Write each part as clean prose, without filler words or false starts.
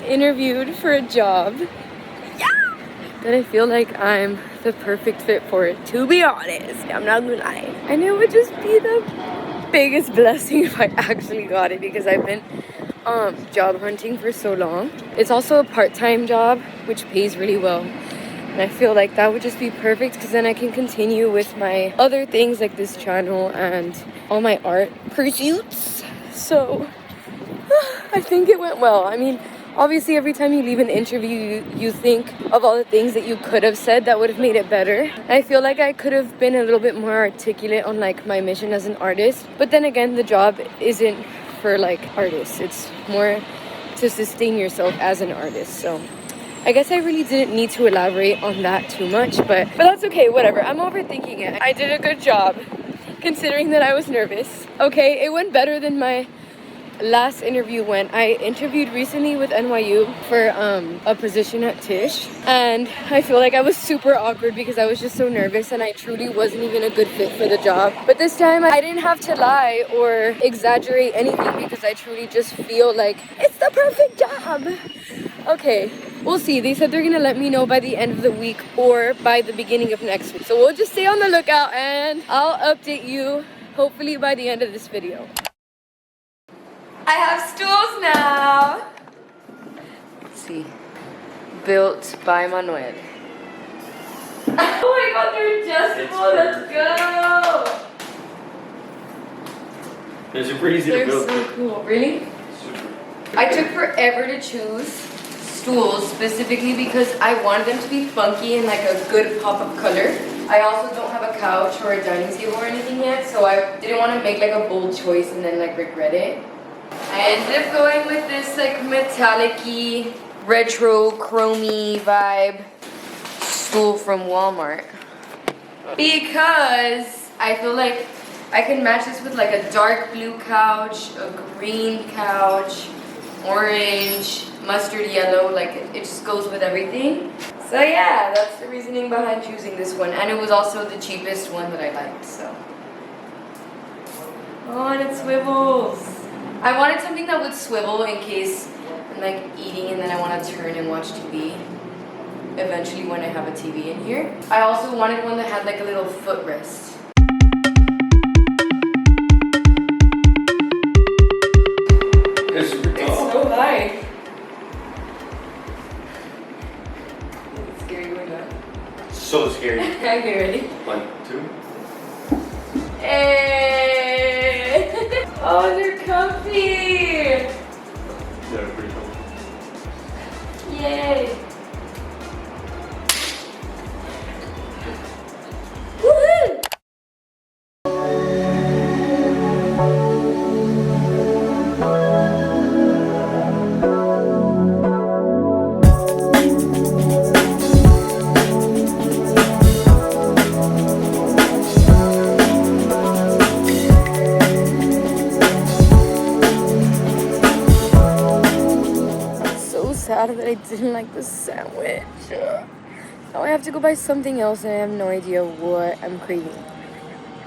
interviewed for a job that I feel like I'm the perfect fit for it, to be honest. I'm not gonna lie. And it would just be the biggest blessing if I actually got it, because I've been job hunting for so long. It's also a part-time job which pays really well, and I feel like that would just be perfect, because then I can continue with my other things like this channel and all my art pursuits. So I think it went well. I mean, obviously every time you leave an interview you think of all the things that you could have said that would have made it better. I feel like I could have been a little bit more articulate on like my mission as an artist, but then again, the job isn't for like artists, it's more to sustain yourself as an artist. So I guess I really didn't need to elaborate on that too much, but that's okay, whatever. I'm overthinking it. I did a good job considering that I was nervous. Okay, it went better than my last interview went. I interviewed recently with NYU for a position at Tish, and I feel like I was super awkward because I was just so nervous and I truly wasn't even a good fit for the job. But this time I didn't have to lie or exaggerate anything because I truly just feel like it's the perfect job. Okay, we'll see. They said they're gonna let me know by the end of the week or by the beginning of next week. So we'll just stay on the lookout and I'll update you hopefully by the end of this video. I have stools now. Let's see. Built by Manuel. Oh my god, they're adjustable. Let's go. They're super easy to build. They're so cool. Really? Super. I took forever to choose stools specifically because I wanted them to be funky and like a good pop of color. I also don't have a couch or a dining table or anything yet, so I didn't want to make like a bold choice and then like regret it. I ended up going with this like metallic-y, retro, chromey vibe stool from Walmart because I feel like I can match this with like a dark blue couch, a green couch, orange, mustard yellow, like it just goes with everything. So yeah, that's the reasoning behind choosing this one, and it was also the cheapest one that I liked, so. Oh, and it swivels. I wanted something that would swivel in case I'm like eating and then I want to turn and watch TV. Eventually when I have a TV in here. I also wanted one that had like a little footrest. It's super tall. It's so high. It's scary going up. So scary. Okay, ready? 1, 2. Hey! Oh, they're comfy! They're pretty cool. Yay! Woohoo! Sad that I didn't like the sandwich. Now I have to go buy something else and I have no idea what I'm craving.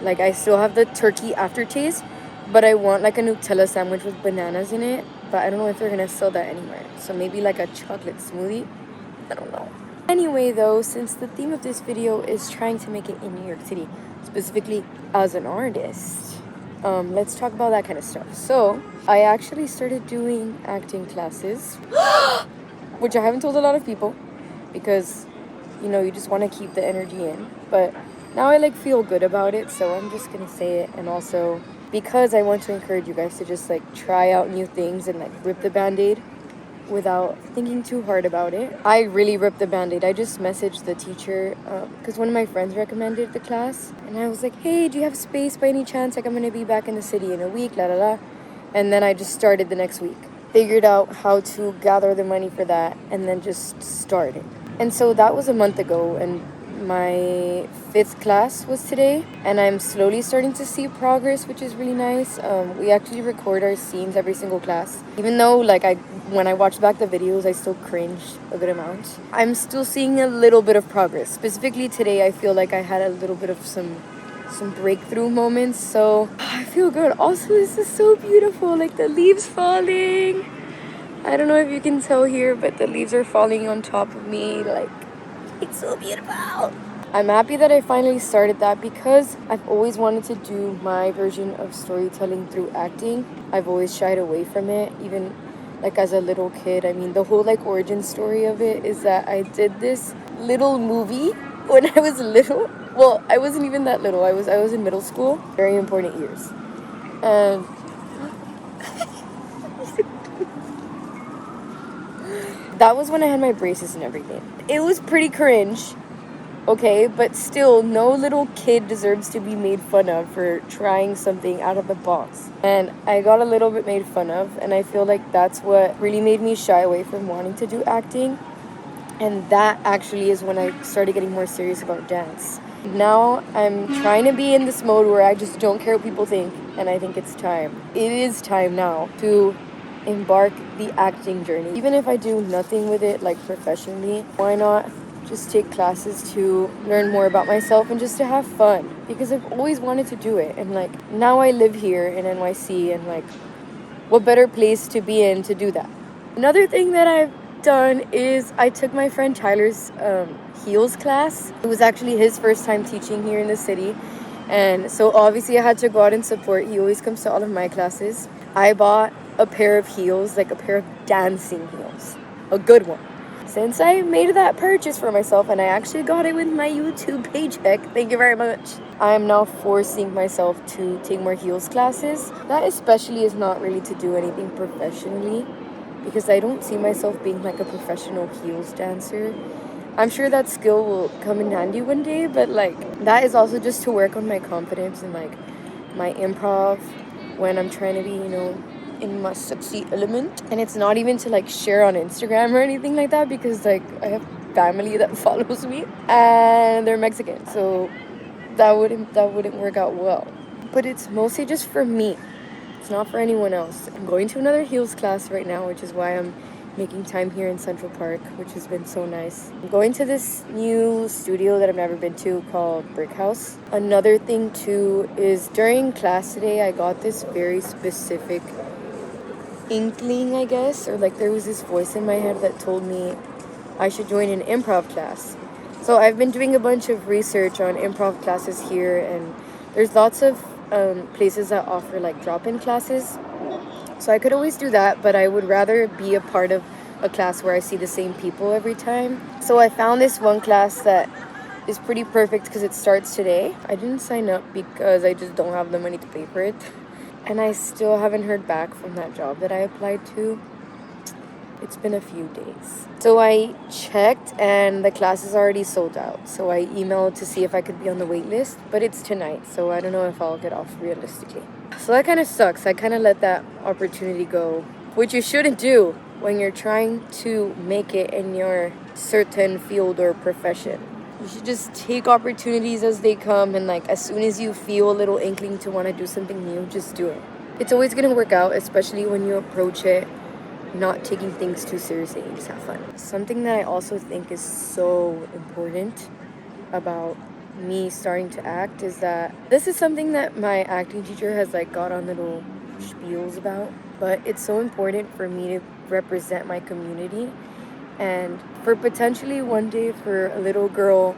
Like I still have the turkey aftertaste, but I want like a Nutella sandwich with bananas in it, but I don't know if they're gonna sell that anywhere. So maybe like a chocolate smoothie. I don't know. Anyway though, since the theme of this video is trying to make it in New York City, specifically as an artist, let's talk about that kind of stuff. So I actually started doing acting classes, which I haven't told a lot of people because, you know, you just want to keep the energy in. But now I like feel good about it, so I'm just gonna say it. And also because I want to encourage you guys to just like try out new things and like rip the band-aid without thinking too hard about it. I really ripped the band-aid. I just messaged the teacher because one of my friends recommended the class, and I was like, hey, do you have space by any chance? Like I'm gonna be back in the city in a week, la la la. And then I just started the next week. Figured out how to gather the money for that and then just started. And so that was a month ago, and my 5th class was today, and I'm slowly starting to see progress, which is really nice. We actually record our scenes every single class, even though like when I watch back the videos I still cringe a good amount. I'm still seeing a little bit of progress. Specifically today I feel like I had a little bit of some breakthrough moments, so I feel good. Also, this is so beautiful, like the leaves falling. I don't know if you can tell here, but the leaves are falling on top of me. Like, it's so beautiful. I'm happy that I finally started that because I've always wanted to do my version of storytelling through acting. I've always shied away from it, even like as a little kid. I mean, the whole like origin story of it is that I did this little movie when I was little. Well, I wasn't even that little. I was in middle school. Very important years. And that was when I had my braces and everything. It was pretty cringe, okay? But still, no little kid deserves to be made fun of for trying something out of the box. And I got a little bit made fun of, and I feel like that's what really made me shy away from wanting to do acting. And that actually is when I started getting more serious about dance. Now I'm trying to be in this mode where I just don't care what people think, and I think it's time. It is time now to embark the acting journey. Even if I do nothing with it like professionally, why not just take classes to learn more about myself and just to have fun? Because I've always wanted to do it, and like now I live here in NYC, and like what better place to be in to do that? Another thing that I've done is I took my friend Tyler's heels class. It was actually his first time teaching here in the city, and so obviously I had to go out and support. He always comes to all of my classes. I bought a pair of heels, like a pair of dancing heels, a good one. Since I made that purchase for myself, and I actually got it with my YouTube paycheck, thank you very much, I am now forcing myself to take more heels classes. That especially is not really to do anything professionally, because I don't see myself being like a professional heels dancer. I'm sure that skill will come in handy one day, but like that is also just to work on my confidence and like my improv when I'm trying to be, you know, in my sexy element. And it's not even to like share on Instagram or anything like that, because like I have family that follows me and they're Mexican, so that wouldn't work out well. But it's mostly just for me. It's not for anyone else. I'm going to another heels class right now, which is why I'm making time here in Central Park, which has been so nice. I'm going to this new studio that I've never been to called Brick House. Another thing too is during class today, I got this very specific inkling, I guess, or like there was this voice in my head that told me I should join an improv class. So I've been doing a bunch of research on improv classes here, and there's lots of places that offer like drop-in classes. So I could always do that, but I would rather be a part of a class where I see the same people every time. So I found this one class that is pretty perfect because it starts today. I didn't sign up because I just don't have the money to pay for it. And I still haven't heard back from that job that I applied to. It's been a few days. So I checked and the class is already sold out. So I emailed to see if I could be on the wait list, but it's tonight, so I don't know if I'll get off realistically. So that kind of sucks. I kind of let that opportunity go, which you shouldn't do when you're trying to make it in your certain field or profession. You should just take opportunities as they come, and like as soon as you feel a little inkling to want to do something new, just do it. It's always going to work out, especially when you approach it not taking things too seriously and just have fun. Something that I also think is so important about me starting to act is that this is something that my acting teacher has like got on little spiels about, but it's so important for me to represent my community, and for potentially one day for a little girl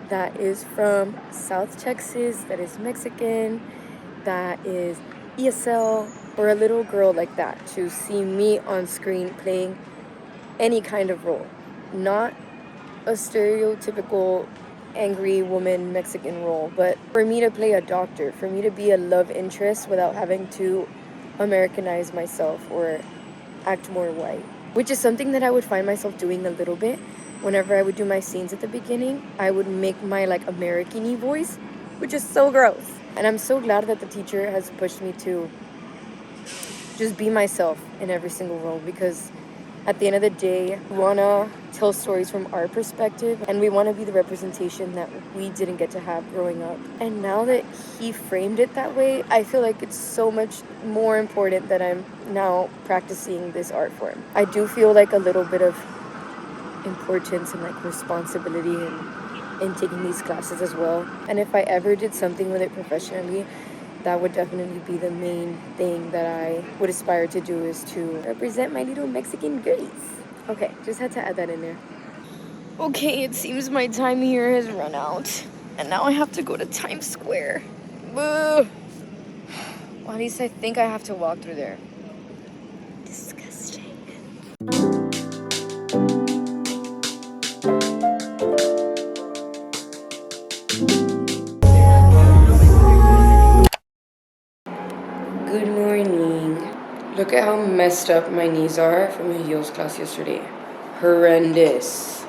that is from South Texas, that is Mexican, that is ESL, or a little girl like that to see me on screen playing any kind of role. Not a stereotypical angry woman Mexican role, but for me to play a doctor, for me to be a love interest without having to Americanize myself or act more white, which is something that I would find myself doing a little bit whenever I would do my scenes at the beginning. I would make my like American-y voice, which is so gross. And I'm so glad that the teacher has pushed me to just be myself in every single role, because at the end of the day, we want to tell stories from our perspective, and we want to be the representation that we didn't get to have growing up. And now that he framed it that way, I feel like it's so much more important that I'm now practicing this art form. I do feel like a little bit of importance and like responsibility in taking these classes as well. And if I ever did something with it professionally, that would definitely be the main thing that I would aspire to do, is to represent my little Mexican girlies. Okay, just had to add that in there. Okay, it seems my time here has run out. And now I have to go to Times Square. Boo! Well, at least I think I have to walk through there. Disgusting. Good morning. Look at how messed up my knees are from the heels class yesterday. Horrendous.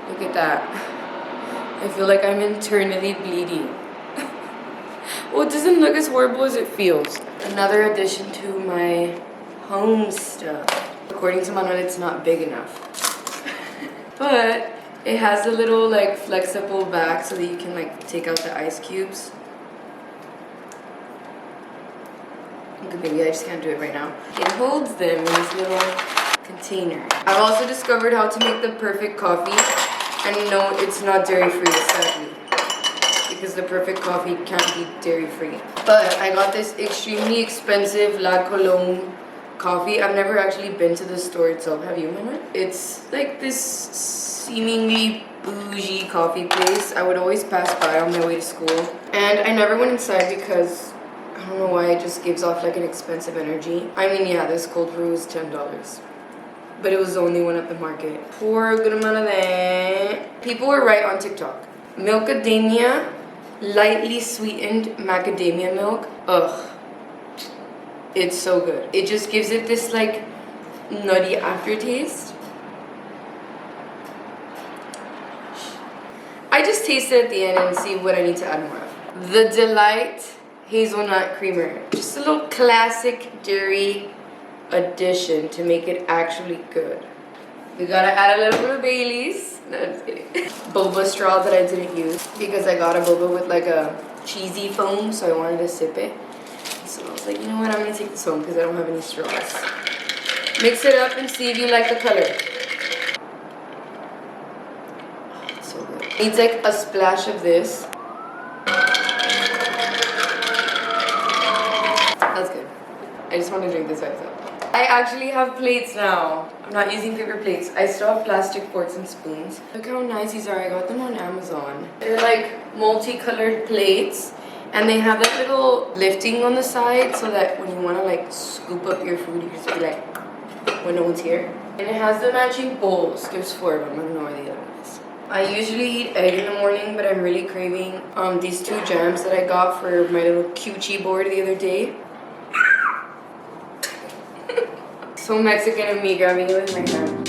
Look at that. I feel like I'm internally bleeding. Well, it doesn't look as horrible as it feels. Another addition to my home stuff. According to Manuel, it's not big enough. But it has a little like flexible back so that you can like take out the ice cubes. Maybe I just can't do it right now. It holds them in this little container. I've also discovered how to make the perfect coffee. And no, it's not dairy-free, sadly, because the perfect coffee can't be dairy-free. But I got this extremely expensive La Colombe coffee. I've never actually been to the store itself. Have you, Manuel? It's like this seemingly bougie coffee place. I would always pass by on my way to school. And I never went inside because I don't know why, it just gives off like an expensive energy. I mean, yeah, this cold brew is $10. But it was the only one at the market. Pour a good amount of that. People were right on TikTok. Milkademia, lightly sweetened macadamia milk. Ugh. It's so good. It just gives it this like nutty aftertaste. I just taste it at the end and see what I need to add more of. The Delight hazelnut creamer. Just a little classic dairy addition to make it actually good. We gotta add a little bit of Baileys. No, I'm just kidding. Boba straw that I didn't use because I got a boba with like a cheesy foam, so I wanted to sip it. So I was like, you know what, I'm gonna take this home because I don't have any straws. Mix it up and see if you like the color. Oh, it's so good. Needs like a splash of this. That's good. I just want to drink this by itself. I actually have plates now. I'm not using paper plates. I still have plastic forks and spoons. Look how nice these are. I got them on Amazon. They're like multicolored plates, and they have that little lifting on the side so that when you want to like scoop up your food, you can just be like, when no one's here. And it has the matching bowls. There's 4 of them. I don't know where the other one is. I usually eat egg in the morning, but I'm really craving these 2 jams that I got for my little QC board the other day. So Mexican of me grabbing it with my hand.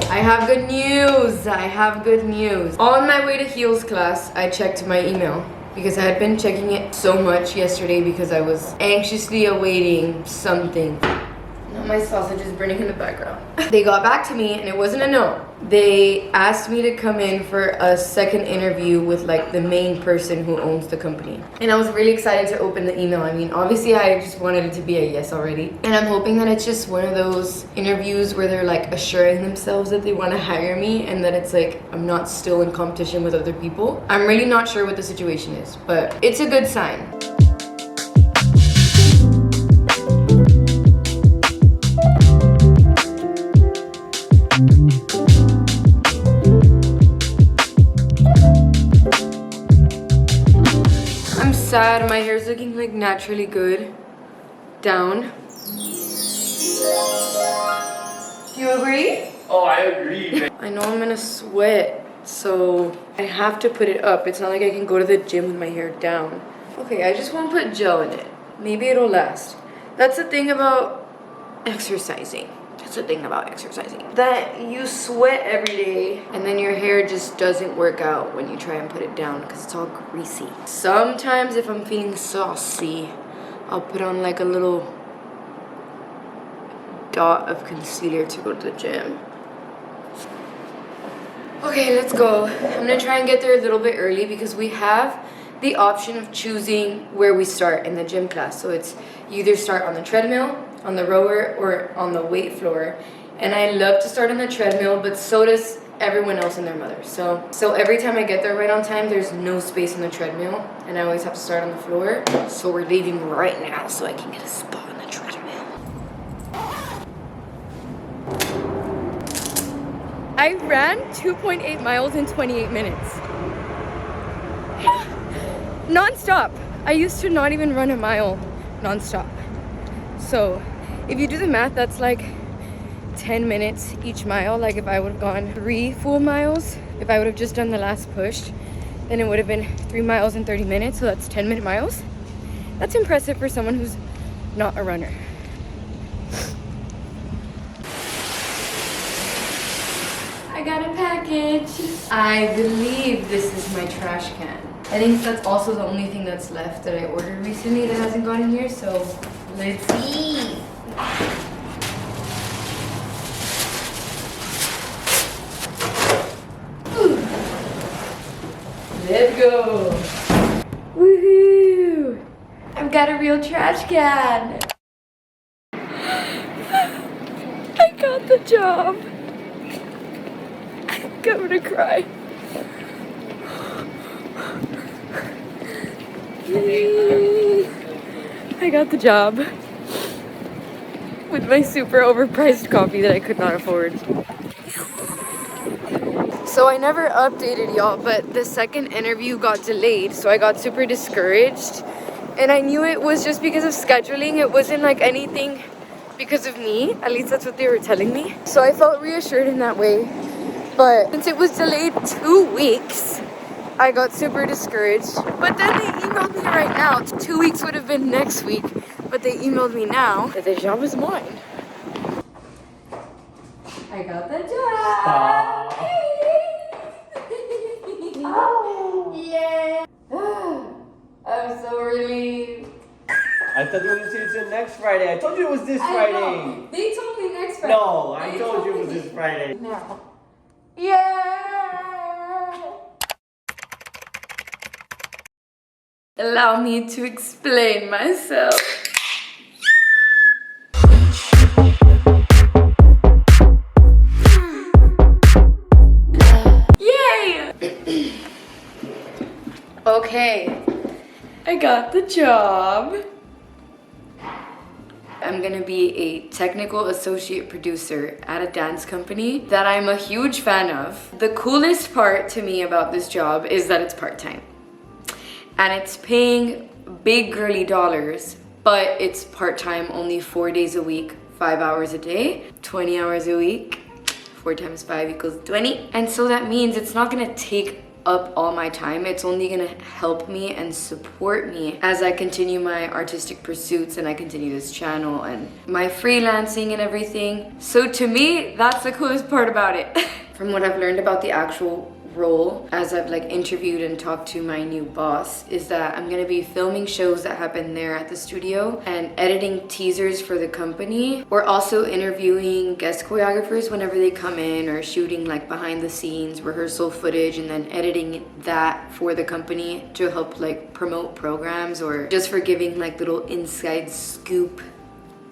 I have good news. I have good news. On my way to heels class, I checked my email because I had been checking it so much yesterday because I was anxiously awaiting something. Now my sausage is burning in the background. They got back to me and it wasn't a no. They asked me to come in for a second interview with like the main person who owns the company. And I was really excited to open the email. I mean, obviously I just wanted it to be a yes already. And I'm hoping that it's just one of those interviews where they're like assuring themselves that they want to hire me and that it's like I'm not still in competition with other people. I'm really not sure what the situation is, but it's a good sign. Sad, my hair's looking like naturally good down. Do you agree? Oh, I agree. I know I'm gonna sweat, so I have to put it up. It's not like I can go to the gym with my hair down. Okay, I just won't put gel in it. Maybe it'll last. That's the thing about exercising. That's the thing about exercising. That you sweat every day and then your hair just doesn't work out when you try and put it down because it's all greasy. Sometimes if I'm feeling saucy, I'll put on like a little dot of concealer to go to the gym. Okay, let's go. I'm gonna try and get there a little bit early because we have the option of choosing where we start in the gym class. So it's you either start on the treadmill, on the rower, or on the weight floor. And I love to start on the treadmill, but so does everyone else and their mother. So every time I get there right on time, there's no space on the treadmill, and I always have to start on the floor. So we're leaving right now so I can get a spot on the treadmill. I ran 2.8 miles in 28 minutes. Non-stop. I used to not even run a mile non-stop. So if you do the math, that's like 10 minutes each mile. Like if I would have gone 3 full miles, if I would have just done the last push, then it would have been 3 miles in 30 minutes. So that's 10-minute miles. That's impressive for someone who's not a runner. I got a package. I believe this is my trash can. I think that's also the only thing that's left that I ordered recently that hasn't gone in here, so let's see. Ooh. Let's go. Woohoo! I've got a real trash can. I got the job. I'm gonna cry. I got the job with my super overpriced coffee that I could not afford. So I never updated y'all, but the second interview got delayed, so I got super discouraged. And I knew it was just because of scheduling. It wasn't like anything because of me. At least that's what they were telling me. So I felt reassured in that way. But since it was delayed 2 weeks, I got super discouraged. But then they emailed me right now. 2 weeks would have been next week, but they emailed me now that the job is mine. I got the job! Oh, yeah! I'm so relieved. I thought you were going to say it's next Friday. I told you it was this Friday. They told me next Friday. No, I told you it was this Friday. No. Yeah! Allow me to explain myself. Yay! Okay, I got the job. I'm gonna be a technical associate producer at a dance company that I'm a huge fan of. The coolest part to me about this job is that it's part-time. And it's paying big girly dollars, but it's part-time, only 4 days a week, 5 hours a day, 20 hours a week. 4 times 5 equals 20. And so that means it's not gonna take up all my time. It's only gonna help me and support me as I continue my artistic pursuits and I continue this channel and my freelancing and everything. So to me, that's the coolest part about it. From what I've learned about the actual role as I've like interviewed and talked to my new boss is that I'm gonna be filming shows that happen there at the studio and editing teasers for the company. We're also interviewing guest choreographers whenever they come in or shooting like behind the scenes rehearsal footage and then editing that for the company to help like promote programs or just for giving like little inside scoop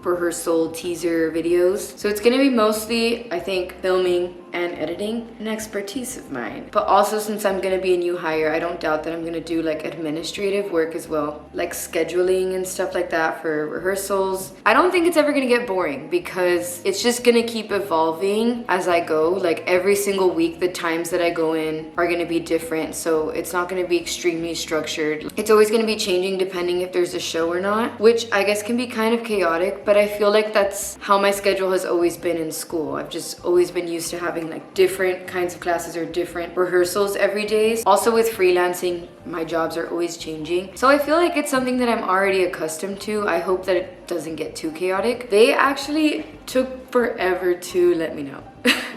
rehearsal teaser videos. So it's gonna be mostly, I think, filming and editing, an expertise of mine. But also since I'm gonna be a new hire, I don't doubt that I'm gonna do like administrative work as well, like scheduling and stuff like that for rehearsals. I don't think it's ever gonna get boring because it's just gonna keep evolving as I go. Like every single week, the times that I go in are gonna be different. So it's not gonna be extremely structured. It's always gonna be changing depending if there's a show or not, which I guess can be kind of chaotic, but I feel like that's how my schedule has always been in school. I've just always been used to having like different kinds of classes or different rehearsals every day. Also with freelancing, my jobs are always changing. So I feel like it's something that I'm already accustomed to. I hope that it doesn't get too chaotic. They actually took forever to let me know.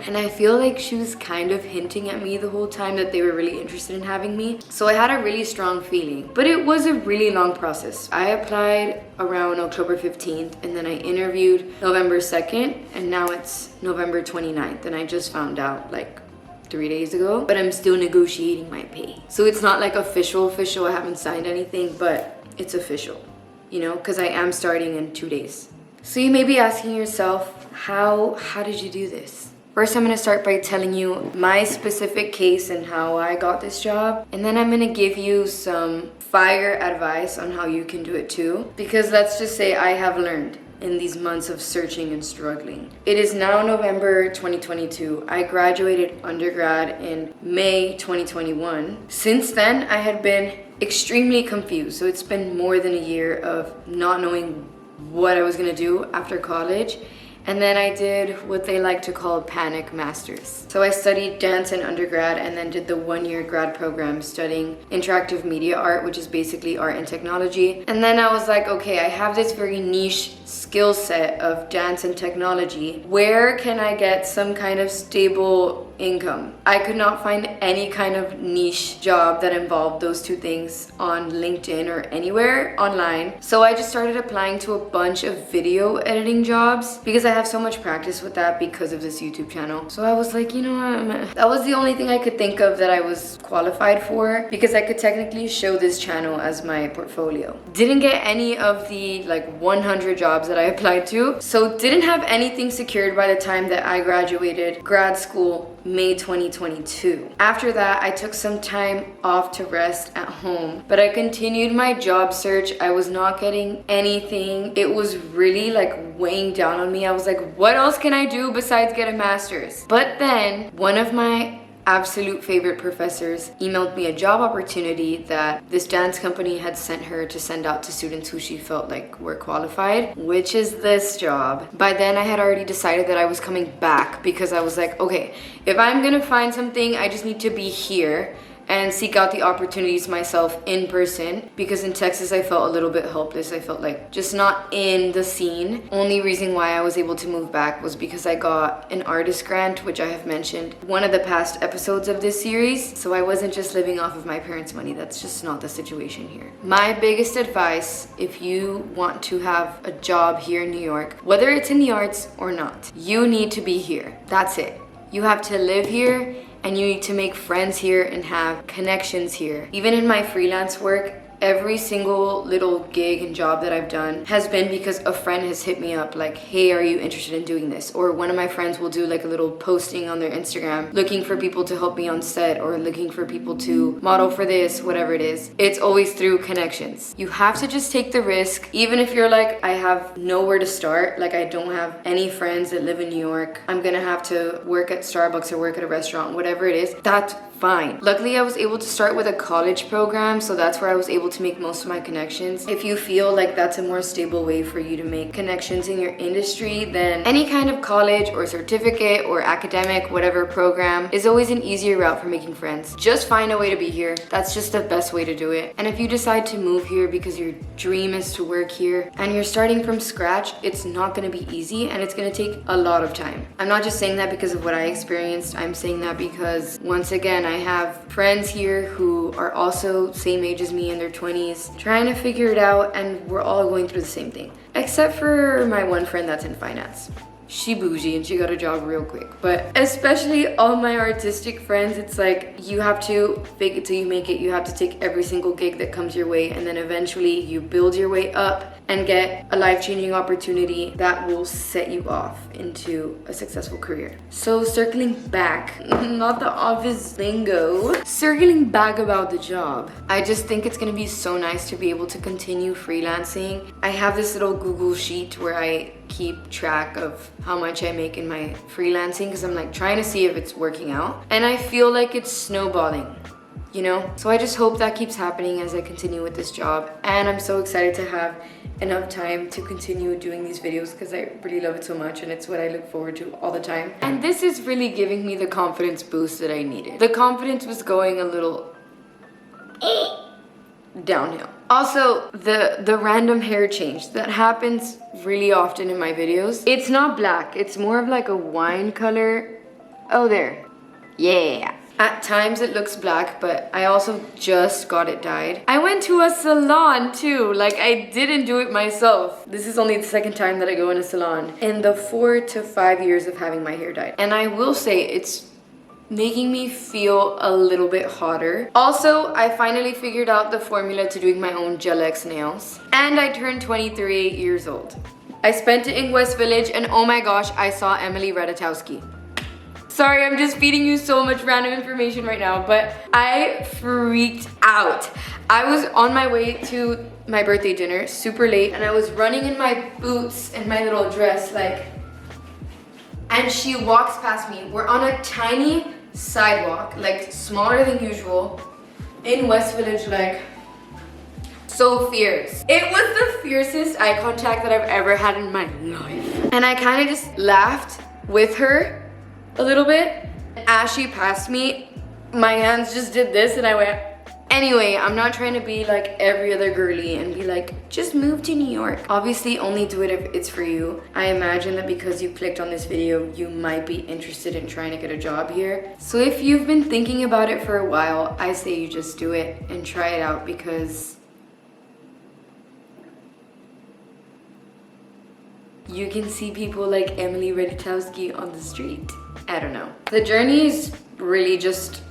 And I feel like she was kind of hinting at me the whole time that they were really interested in having me. So I had a really strong feeling, but it was a really long process. I applied around October 15th and then I interviewed November 2nd and now it's November 29th and I just found out like 3 days ago, but I'm still negotiating my pay. So it's not like official, I haven't signed anything, but it's official, you know, because I am starting in 2 days. So you may be asking yourself, how did you do this? First, I'm gonna start by telling you my specific case and how I got this job. And then I'm gonna give you some fire advice on how you can do it too. Because let's just say I have learned in these months of searching and struggling. It is now November 2022. I graduated undergrad in May 2021. Since then, I had been extremely confused. So it's been more than a year of not knowing what I was gonna do after college. And then I did what they like to call panic masters. So I studied dance in undergrad and then did the 1-year grad program studying interactive media art, which is basically art and technology. And then I was like, okay, I have this very niche skill set of dance and technology. Where can I get some kind of stable income? I could not find any kind of niche job that involved those two things on LinkedIn or anywhere online. So I just started applying to a bunch of video editing jobs because I have so much practice with that because of this YouTube channel. So I was like, you know what, that was the only thing I could think of that I was qualified for because I could technically show this channel as my portfolio. Didn't get any of the like 100 jobs that I applied to, so didn't have anything secured by the time that I graduated grad school May 2022. After that, I took some time off to rest at home, but I continued my job search. I was not getting anything. It was really like weighing down on me. I was like, what else can I do besides get a master's? But then one of my absolute favorite professors emailed me a job opportunity that this dance company had sent her to send out to students who she felt like were qualified, which is this job. By then I had already decided that I was coming back because I was like, okay, if I'm gonna find something, I just need to be here and seek out the opportunities myself in person, because in Texas I felt a little bit helpless. I felt like just not in the scene. Only reason why I was able to move back was because I got an artist grant, which I have mentioned one of the past episodes of this series. So I wasn't just living off of my parents' money. That's just not the situation here. My biggest advice, if you want to have a job here in New York, whether it's in the arts or not, you need to be here. That's it. You have to live here and you need to make friends here and have connections here. Even in my freelance work, every single little gig and job that I've done has been because a friend has hit me up like, hey, are you interested in doing this? Or one of my friends will do like a little posting on their Instagram looking for people to help me on set or looking for people to model for this, whatever it is. It's always through connections. You have to just take the risk. Even if you're like, I have nowhere to start, like I don't have any friends that live in New York, I'm gonna have to work at Starbucks or work at a restaurant, whatever it is, that's fine. Luckily, I was able to start with a college program, so that's where I was able to make most of my connections. If you feel like that's a more stable way for you to make connections in your industry, then any kind of college or certificate or academic, whatever program is always an easier route for making friends. Just find a way to be here. That's just the best way to do it. And if you decide to move here because your dream is to work here and you're starting from scratch, it's not gonna be easy and it's gonna take a lot of time. I'm not just saying that because of what I experienced. I'm saying that because once again, I have friends here who are also same age as me in their 20s, trying to figure it out, and we're all going through the same thing. Except for my one friend that's in finance. She bougie and she got a job real quick. But especially all my artistic friends, it's like you have to fake it till you make it. You have to take every single gig that comes your way, and then eventually you build your way up and get a life-changing opportunity that will set you off into a successful career. So circling back, not the office lingo, circling back about the job, I just think it's gonna be so nice to be able to continue freelancing. I have this little Google sheet where I keep track of how much I make in my freelancing because I'm like trying to see if it's working out, and I feel like it's snowballing, you know? So I just hope that keeps happening as I continue with this job, and I'm so excited to have enough time to continue doing these videos because I really love it so much and it's what I look forward to all the time. And this is really giving me the confidence boost that I needed. The confidence was going a little downhill. Also, the random hair change that happens really often in my videos. It's not black, it's more of like a wine color. Oh, there. Yeah. At times it looks black, but I also just got it dyed. I went to a salon too, like I didn't do it myself. This is only the second time that I go in a salon in the 4 to 5 years of having my hair dyed. And I will say it's making me feel a little bit hotter. Also, I finally figured out the formula to doing my own Gel X nails. And I turned 23 years old. I spent it in West Village and oh my gosh, I saw Emily Ratajkowski. Sorry, I'm just feeding you so much random information right now, but I freaked out. I was on my way to my birthday dinner, super late, and I was running in my boots and my little dress, like, and she walks past me. We're on a tiny sidewalk, like smaller than usual, in West Village, like, so fierce. It was the fiercest eye contact that I've ever had in my life. And I kind of just laughed with her a little bit. As she passed me, my hands just did this and I went. Anyway, I'm not trying to be like every other girly and be like, just move to New York. Obviously, only do it if it's for you. I imagine that because you clicked on this video, you might be interested in trying to get a job here. So if you've been thinking about it for a while, I say you just do it and try it out because you can see people like Emily Ratajkowski on the street. I don't know. The journey is really just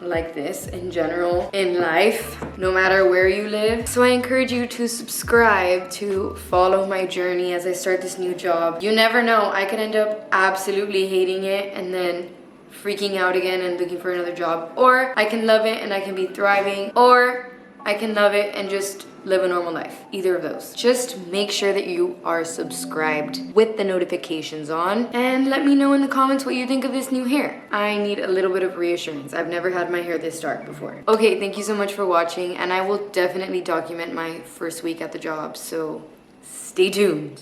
like this in general in life, no matter where you live. So I encourage you to subscribe to follow my journey as I start this new job. You never know, I could end up absolutely hating it and then freaking out again and looking for another job. Or I can love it and I can be thriving. Or I can love it and just live a normal life. Either of those. Just make sure that you are subscribed with the notifications on and let me know in the comments what you think of this new hair. I need a little bit of reassurance. I've never had my hair this dark before. Okay, thank you so much for watching and I will definitely document my first week at the job, so stay tuned.